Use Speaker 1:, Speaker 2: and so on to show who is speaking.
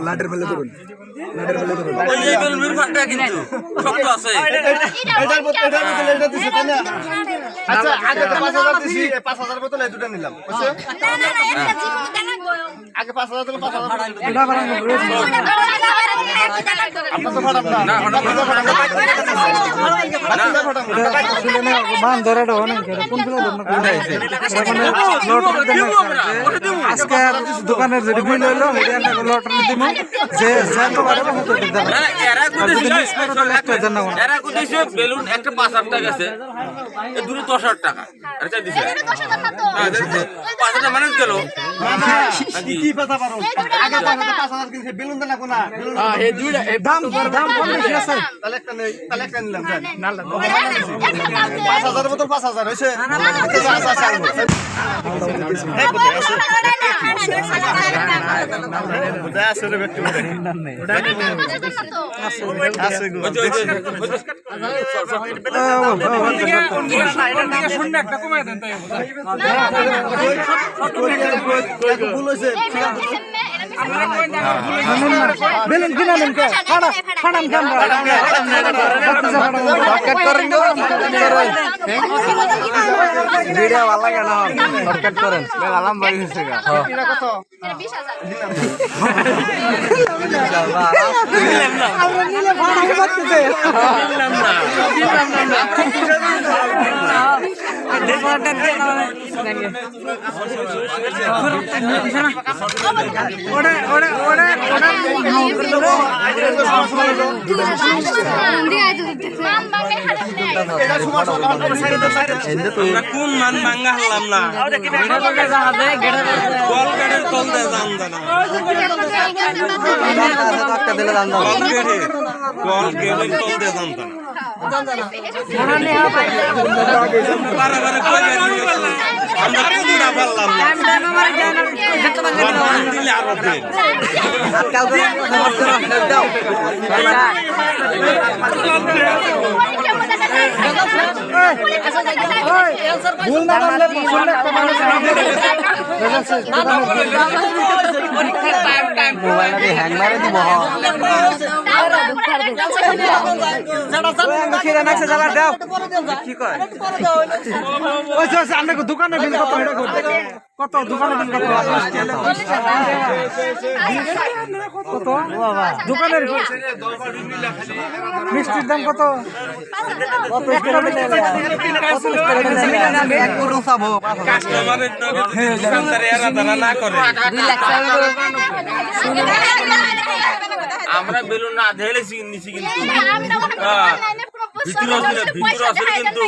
Speaker 1: লাটের বেলে ধরুন
Speaker 2: আচ্ছা আগে 5000 দিছি 5000 বোতল এই দুটো নিলাম আগে 5000 দিলাম 5000 এটা বাড়ানো রয়েছে আপনি তো ফাটাম না
Speaker 1: মান ধরাটা অনেক কোন ফেলা ধরনা আজকে দোকানের যেটি বিল হইলো এটা লটারি দিব যে যেতে পারে হতে দিতে না এরা কইছে বেলুন একটা 5000 টাকা আছে এ দূরে 10000 টাকা আচ্ছা দিছে 5000 ম্যানেজ গেল
Speaker 2: কি কথা পারো আগে 5000 কিনছে বেলুন দেনা কোনা হ্যাঁ এই দুইটা দাম কম বেশি আছে তাহলে একটা নেই তাহলে একটা নিলাম না 5000 বোতল 5000 হইছে
Speaker 1: বেলুন কিনালেন কে ফাটাম ভিডিও ভালো লাগে না শর্টকাট করেন আলাম বাড়ি হচ্ছে
Speaker 2: কত
Speaker 1: আমরা নিলে ভাড়া করতেছে
Speaker 3: কোন মান ভাঙ্গা হলাম না
Speaker 1: হ্যাং মারে দিব দোকানের বিল কত দোকানের বিল কত দোকানের মিষ্টির দাম কত
Speaker 3: আমরা বেলুন না ধেলে নিছি কিন্তু ভিতরে আছে কিন্তু